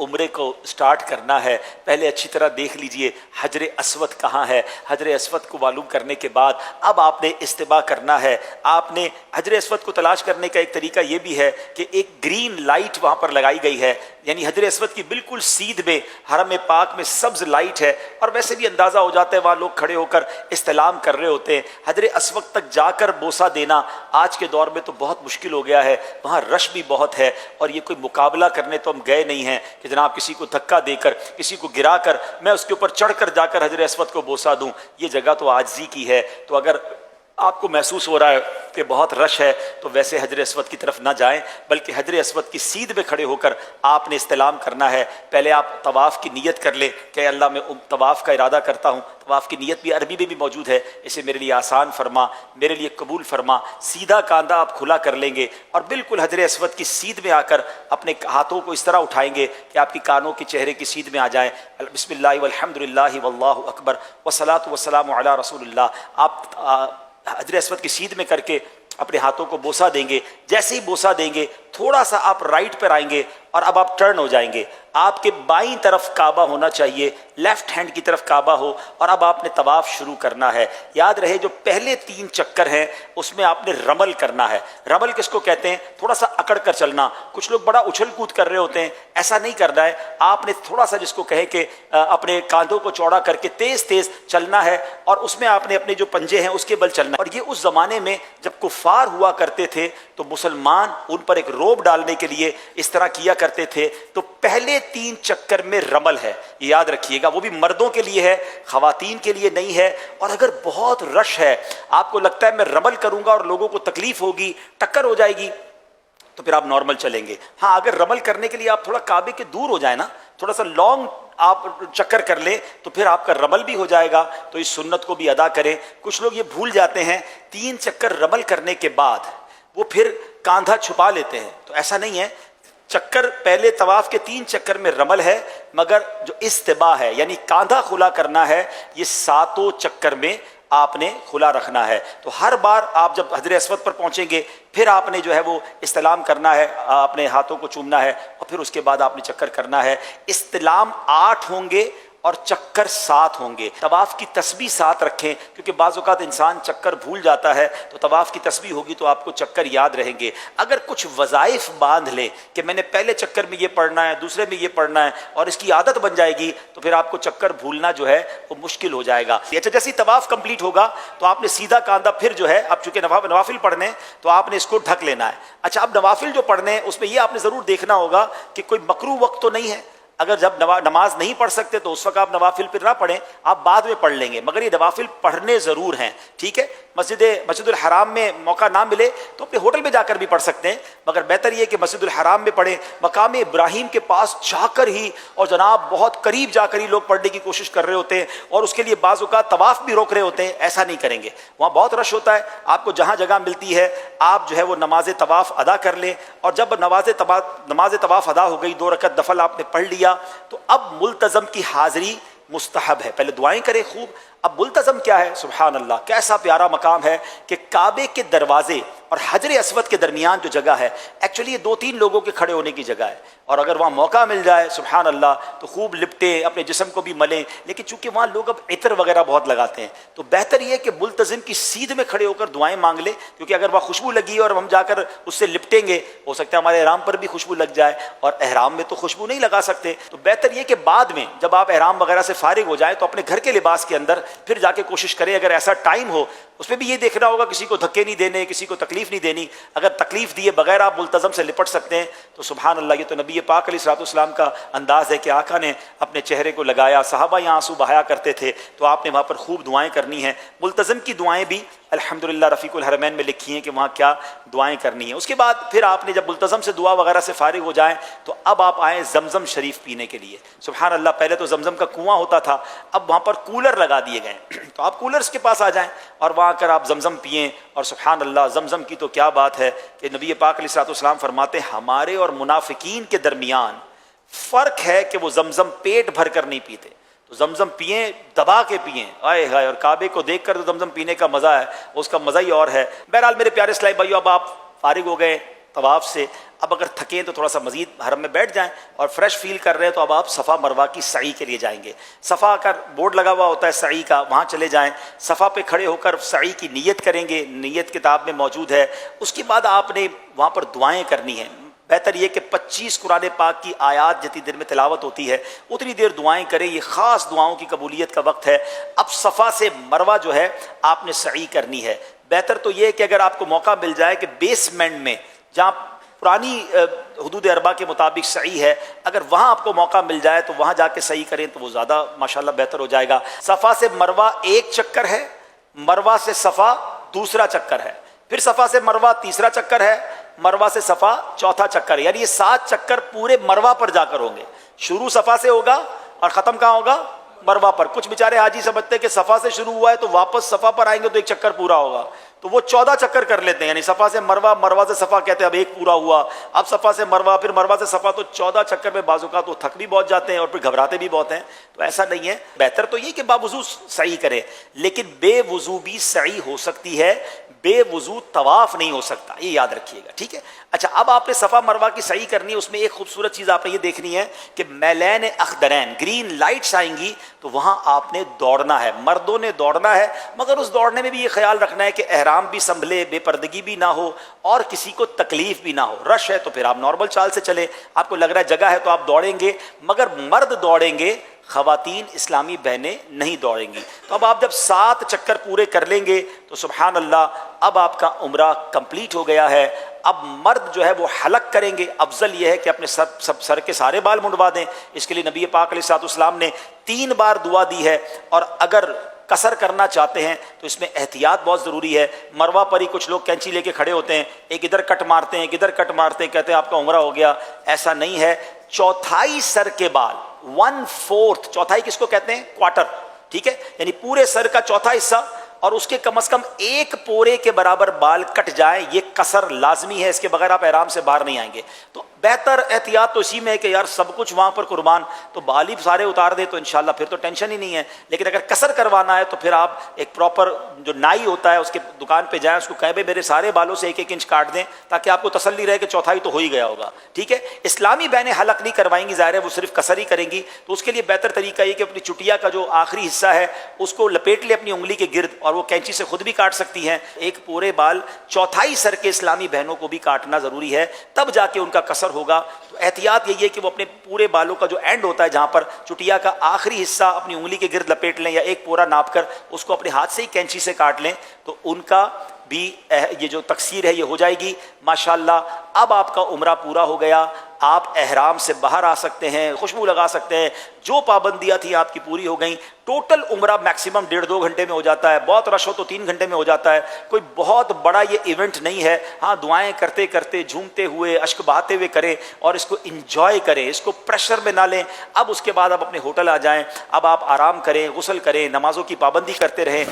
عمرے کو سٹارٹ کرنا ہے، پہلے اچھی طرح دیکھ لیجئے حجر اسود کہاں ہے۔ حجر اسود کو معلوم کرنے کے بعد اب آپ نے استباء کرنا ہے۔ آپ نے حجر اسود کو تلاش کرنے کا ایک طریقہ یہ بھی ہے کہ ایک گرین لائٹ وہاں پر لگائی گئی ہے، یعنی حجر اسود کی بالکل سیدھ میں حرم پاک میں سبز لائٹ ہے، اور ویسے بھی اندازہ ہو جاتا ہے وہاں لوگ کھڑے ہو کر استلام کر رہے ہوتے ہیں۔ حجر اسود تک جا کر بوسہ دینا آج کے دور میں تو بہت مشکل ہو گیا ہے، وہاں رش بھی بہت ہے، اور یہ کوئی مقابلہ کرنے تو ہم گئے نہیں ہیں کہ جناب کسی کو دھکا دے کر کسی کو گرا کر میں اس کے اوپر چڑھ کر جا کر حجر اسود کو بوسہ دوں، یہ جگہ تو عاجزی کی ہے۔ تو اگر آپ کو محسوس ہو رہا ہے کہ بہت رش ہے تو ویسے حجر اسود کی طرف نہ جائیں، بلکہ حجر اسود کی سیدھ میں کھڑے ہو کر آپ نے استلام کرنا ہے۔ پہلے آپ طواف کی نیت کر لیں کہ اللہ میں طواف کا ارادہ کرتا ہوں، طواف کی نیت بھی عربی میں بھی موجود ہے، اسے میرے لیے آسان فرما، میرے لیے قبول فرما۔ سیدھا کاندھا آپ کھلا کر لیں گے اور بالکل حجر اسود کی سیدھ میں آ کر اپنے ہاتھوں کو اس طرح اٹھائیں گے کہ آپ کی کانوں کے چہرے کی سیدھ میں آ جائیں۔ بسم اللہ والحمد للہ واللہ اکبر والصلاۃ والسلام علی رسول اللہ۔ آپ حجر اسود کی سیدھ میں کر کے اپنے ہاتھوں کو بوسہ دیں گے۔ جیسے ہی بوسہ دیں گے تھوڑا سا آپ رائٹ پر آئیں گے اور اب آپ ٹرن ہو جائیں گے۔ آپ کے بائیں طرف کعبہ ہونا چاہیے، لیفٹ ہینڈ کی طرف کعبہ ہو، اور اب آپ نے طواف شروع کرنا ہے۔ یاد رہے جو پہلے 3 چکر ہیں اس میں آپ نے رمل کرنا ہے۔ رمل کس کو کہتے ہیں؟ تھوڑا سا اکڑ کر چلنا۔ کچھ لوگ بڑا اچھل کود کر رہے ہوتے ہیں، ایسا نہیں کرنا ہے۔ آپ نے تھوڑا سا جس کو کہیں کہ اپنے کاندھوں کو چوڑا کر کے تیز تیز چلنا ہے، اور اس میں آپ نے اپنے جو پنجے ہیں اس کے بل چلنا ہے۔ اور یہ اس زمانے میں جب کفار ہوا کرتے تھے تو مسلمان ان پر ایک روب ڈالنے کے لیے اس طرح کیا کرتے تھے۔ تو پہلے 3 چکر میں رمل ہے، یاد رکھیے گا، وہ بھی مردوں کے لیے ہے، خواتین کے لیے نہیں ہے۔ اور اگر بہت رش ہے، آپ کو لگتا ہے میں رمل کروں گا اور لوگوں کو تکلیف ہوگی، ٹکر ہو جائے گی، تو پھر آپ نارمل چلیں گے۔ ہاں اگر رمل کرنے کے لیے آپ تھوڑا کعبے کے دور ہو جائیں نا، تھوڑا سا لانگ آپ چکر کر لیں، تو پھر آپ کا رمل بھی ہو جائے گا۔ تو اس سنت کو بھی ادا کریں۔ کچھ لوگ یہ بھول جاتے ہیں، 3 چکر رمل کرنے کے بعد وہ پھر کاندھا چھپا لیتے ہیں، تو ایسا نہیں ہے۔ چکر پہلے طواف کے 3 چکر میں رمل ہے، مگر جو استباء ہے یعنی کاندھا کھلا کرنا ہے، یہ 7 چکر میں آپ نے کھلا رکھنا ہے۔ تو ہر بار آپ جب حجر اسود پر پہنچیں گے پھر آپ نے جو ہے وہ استلام کرنا ہے، اپنے ہاتھوں کو چومنا ہے، اور پھر اس کے بعد آپ نے چکر کرنا ہے۔ استلام 8 ہوں گے اور چکر 7 ہوں گے۔ طواف کی تسبیح 7 رکھیں، کیونکہ بعض اوقات انسان چکر بھول جاتا ہے، تو طواف کی تسبیح ہوگی تو آپ کو چکر یاد رہیں گے۔ اگر کچھ وظائف باندھ لیں کہ میں نے پہلے چکر میں یہ پڑھنا ہے، دوسرے میں یہ پڑھنا ہے، اور اس کی عادت بن جائے گی، تو پھر آپ کو چکر بھولنا جو ہے وہ مشکل ہو جائے گا۔ اچھا، جیسے طواف کمپلیٹ ہوگا تو آپ نے سیدھا کاندھا پھر جو ہے، اب چونکہ نوافل پڑھنے تو آپ نے اس کو ڈھک لینا ہے۔ اچھا، اب نوافل جو پڑھنے ہیں اس میں یہ آپ نے ضرور دیکھنا ہوگا کہ کوئی مکروہ وقت تو نہیں ہے۔ اگر جب نماز نہیں پڑھ سکتے تو اس وقت آپ نوافل پھر نہ پڑھیں، آپ بعد میں پڑھ لیں گے، مگر یہ نوافل پڑھنے ضرور ہیں، ٹھیک ہے۔ مسجد الحرام میں موقع نہ ملے تو اپنے ہوٹل میں جا کر بھی پڑھ سکتے ہیں، مگر بہتر یہ کہ مسجد الحرام میں پڑھیں، مقام ابراہیم کے پاس جا کر ہی، اور جناب بہت قریب جا کر ہی لوگ پڑھنے کی کوشش کر رہے ہوتے ہیں، اور اس کے لیے بعض اوقات طواف بھی روک رہے ہوتے ہیں۔ ایسا نہیں کریں گے، وہاں بہت رش ہوتا ہے۔ آپ کو جہاں جگہ ملتی ہے آپ جو ہے وہ نماز طواف ادا کر لیں، اور جب نماز طواف ادا ہو گئی، 2 رکعت نفل آپ نے پڑھ لیا، تو اب ملتزم کی حاضری مستحب ہے۔ پہلے دعائیں کریں خوب۔ اب ملتزم کیا ہے؟ سبحان اللہ، کیسا پیارا مقام ہے کہ کعبے کے دروازے اور حجر اسود کے درمیان جو جگہ ہے، ایکچولی یہ 2-3 لوگوں کے کھڑے ہونے کی جگہ ہے، اور اگر وہاں موقع مل جائے سبحان اللہ تو خوب لپٹیں، اپنے جسم کو بھی ملیں۔ لیکن چونکہ وہاں لوگ اب عطر وغیرہ بہت لگاتے ہیں، تو بہتر یہ کہ ملتزم کی سیدھ میں کھڑے ہو کر دعائیں مانگ لیں، کیونکہ اگر وہاں خوشبو لگی ہے اور ہم جا کر اس سے لپٹیں گے، ہو سکتا ہے ہمارے احرام پر بھی خوشبو لگ جائے، اور احرام میں تو خوشبو نہیں لگا سکتے۔ تو بہتر یہ کہ بعد میں جب آپ احرام وغیرہ سے فارغ ہو جائیں تو اپنے گھر کے لباس کے اندر پھر جا کے کوشش کریں، اگر ایسا ٹائم ہو اس میں بھی یہ دیکھنا ہوگا کسی کو دھکے نہیں دینے، کسی کو تکلیف نہیں دینی۔ اگر تکلیف دیے بغیر آپ ملتزم سے لپٹ سکتے ہیں تو سبحان اللہ، یہ تو نبی پاک علیہ الصلوۃ والسلام کا انداز ہے کہ آقا نے اپنے چہرے کو لگایا، صحابہ یہاں آنسو بہایا کرتے تھے، تو آپ نے وہاں پر خوب دعائیں کرنی ہیں۔ ملتزم کی دعائیں بھی الحمدللہ رفیق الحرمین میں لکھی ہیں کہ وہاں کیا دعائیں کرنی ہیں۔ اس کے بعد پھر آپ نے جب ملتزم سے دعا وغیرہ سے فارغ ہو جائیں تو اب آپ آئیں زمزم شریف پینے کے لیے۔ سبحان اللہ، پہلے تو زمزم کا کنواں ہوتا تھا، اب وہاں پر کولر لگا دیے گئے ہیں، تو آپ کولرز کے پاس آ جائیں اور وہاں کر آپ زمزم پئیں۔ اور سبحان اللہ، زمزم کی تو کیا بات ہے کہ نبی پاک علیہ الصلوۃ والسلام فرماتے ہیں ہمارے اور منافقین کے درمیان فرق ہے کہ وہ زمزم پیٹ بھر کر نہیں پیتے، تو زمزم پئیں، دبا کے پئیں، آئے ہائے، اور کعبے کو دیکھ کر تو زمزم پینے کا مزہ ہے، اس کا مزہ ہی اور ہے۔ بہرحال میرے پیارے اسلامی بھائیو، اب آپ فارغ ہو گئے، طواف سے، اب اگر تھکیں تو تھوڑا سا مزید حرم میں بیٹھ جائیں، اور فریش فیل کر رہے ہیں تو اب آپ صفا مروہ کی سعی کے لیے جائیں گے۔ صفا کا بورڈ لگا ہوا ہوتا ہے سعی کا، وہاں چلے جائیں، صفا پہ کھڑے ہو کر سعی کی نیت کریں گے، نیت کتاب میں موجود ہے۔ اس کے بعد آپ نے وہاں پر دعائیں کرنی ہیں۔ بہتر یہ کہ 25 قرآن پاک کی آیات جتنی دیر میں تلاوت ہوتی ہے اتنی دیر دعائیں کریں، یہ خاص دعاؤں کی قبولیت کا وقت ہے۔ اب صفا سے مروہ جو ہے آپ نے سعی کرنی ہے۔ بہتر تو یہ کہ اگر آپ کو موقع مل جائے کہ بیسمنٹ میں جہاں پرانی حدود اربع کے مطابق سعی ہے، اگر وہاں آپ کو موقع مل جائے تو وہاں جا کے سعی کریں تو وہ زیادہ ماشاءاللہ بہتر ہو جائے گا۔ صفا سے مروہ ایک چکر ہے، مروہ سے صفا دوسرا چکر ہے، پھر صفا سے مروہ تیسرا چکر ہے، مروہ سے صفا چوتھا چکر ہے، یعنی یہ 7 چکر پورے مروہ پر جا کر ہوں گے۔ شروع صفا سے ہوگا اور ختم کہاں ہوگا؟ مروہ پر۔ کچھ بیچارے حاجی سمجھتے ہیں کہ صفا سے شروع ہوا ہے تو واپس صفا پر آئیں گے تو ایک چکر پورا ہوگا، تو وہ 14 چکر کر لیتے ہیں، یعنی صفا سے مروہ، مروہ سے صفا کہتے ہیں اب ایک پورا ہوا، اب صفا سے مروہ، پھر مروہ سے صفا، تو 14 چکر میں بعض اوقات وہ تھک بھی بہت جاتے ہیں اور پھر گھبراتے بھی بہت ہیں۔ تو ایسا نہیں ہے، بہتر تو یہ کہ باوضو سعی کرے، لیکن بے وضو بھی سعی ہو سکتی ہے، بے وضو طواف نہیں ہو سکتا، یہ یاد رکھیے گا، ٹھیک ہے۔ اچھا، اب آپ نے صفا مروہ کی سعی کرنی ہے، اس میں ایک خوبصورت چیز آپ نے یہ دیکھنی ہے کہ میلین اخضرین، گرین لائٹس آئیں گی تو وہاں آپ نے دوڑنا ہے، مردوں نے دوڑنا ہے، مگر اس دوڑنے میں بھی یہ خیال رکھنا ہے کہ احرام بھی سنبھلے، بے پردگی بھی نہ ہو اور کسی کو تکلیف بھی نہ ہو۔ رش ہے تو پھر آپ نارمل چال سے چلیں، آپ کو لگ رہا ہے جگہ ہے تو آپ دوڑیں گے، مگر مرد دوڑیں گے، خواتین اسلامی بہنیں نہیں دوڑیں گی۔ تو اب آپ جب 7 چکر پورے کر لیں گے تو سبحان اللہ، اب آپ کا عمرہ کمپلیٹ ہو گیا ہے۔ اب مرد جو ہے وہ حلق کریں گے، افضل یہ ہے کہ اپنے سر کے سارے بال منڈوا دیں، اس کے لیے نبی پاک علیہ الصلوۃ والسلام نے 3 بار دعا دی ہے، اور اگر قصر کرنا چاہتے ہیں تو اس میں احتیاط بہت ضروری ہے۔ مروہ پر ہی کچھ لوگ کینچی لے کے کھڑے ہوتے ہیں، ایک ادھر کٹ مارتے ہیں، ایک ادھر کٹ مارتے ہیں، کہتے ہیں آپ کا عمرہ ہو گیا، ایسا نہیں ہے۔ چوتھائی سر کے بال، 1/4، چوتھائی کس کو کہتے ہیں؟ کوارٹر، ٹھیک ہے، یعنی پورے سر کا چوتھا حصہ اور اس کے کم از کم 1 پورے کے برابر بال کٹ جائیں، یہ قصر لازمی ہے، اس کے بغیر آپ احرام سے باہر نہیں آئیں گے۔ تو بہتر احتیاط تو اسی میں ہے کہ یار سب کچھ وہاں پر قربان، تو بال ہی سارے اتار دیں تو انشاءاللہ پھر تو ٹینشن ہی نہیں ہے۔ لیکن اگر قصر کروانا ہے تو پھر آپ ایک پراپر جو نائی ہوتا ہے اس کے دکان پہ جائیں، اس کو کہیں بھائی میرے سارے بالوں سے 1 انچ کاٹ دیں، تاکہ آپ کو تسلی رہے کہ چوتھائی تو ہو ہی گیا ہوگا، ٹھیک ہے۔ اسلامی بہنیں حلق نہیں کروائیں گی، ظاہر ہے وہ صرف قصر ہی کریں گی، تو اس کے لیے بہتر طریقہ یہ کہ اپنی چٹیا کا جو آخری حصہ ہے اس کو لپیٹ لے اپنی انگلی کے گرد، اور وہ کینچی سے خود بھی کاٹ سکتی ہیں۔ 1 پورے بال چوتھائی سر کے اسلامی بہنوں کو بھی کاٹنا ضروری ہے، تب جا کے ان کا قصر ہوگا۔ تو احتیاط یہی ہے کہ وہ اپنے پورے بالوں کا جو اینڈ ہوتا ہے جہاں پر چٹیا کا آخری حصہ اپنی انگلی کے گرد لپیٹ لیں، یا 1 پورا ناپ کر اس کو اپنے ہاتھ سے ہی کینچی سے کاٹ لیں، تو ان کا بھی یہ جو تقصیر ہے یہ ہو جائے گی ماشاءاللہ۔ اب آپ کا عمرہ پورا ہو گیا، آپ احرام سے باہر آ سکتے ہیں، خوشبو لگا سکتے ہیں، جو پابندیاں تھیں آپ کی پوری ہو گئیں۔ ٹوٹل عمرہ میکسیمم 1.5-2 گھنٹے میں ہو جاتا ہے، بہت رش ہو تو 3 گھنٹے میں ہو جاتا ہے، کوئی بہت بڑا یہ ایونٹ نہیں ہے۔ ہاں، دعائیں کرتے کرتے، جھومتے ہوئے، اشک بہاتے ہوئے کریں اور اس کو انجوائے کریں، اس کو پریشر میں نہ لیں۔ اب اس کے بعد آپ اپنے ہوٹل آ جائیں، اب آپ آرام کریں، غسل کریں، نمازوں کی پابندی کرتے رہیں۔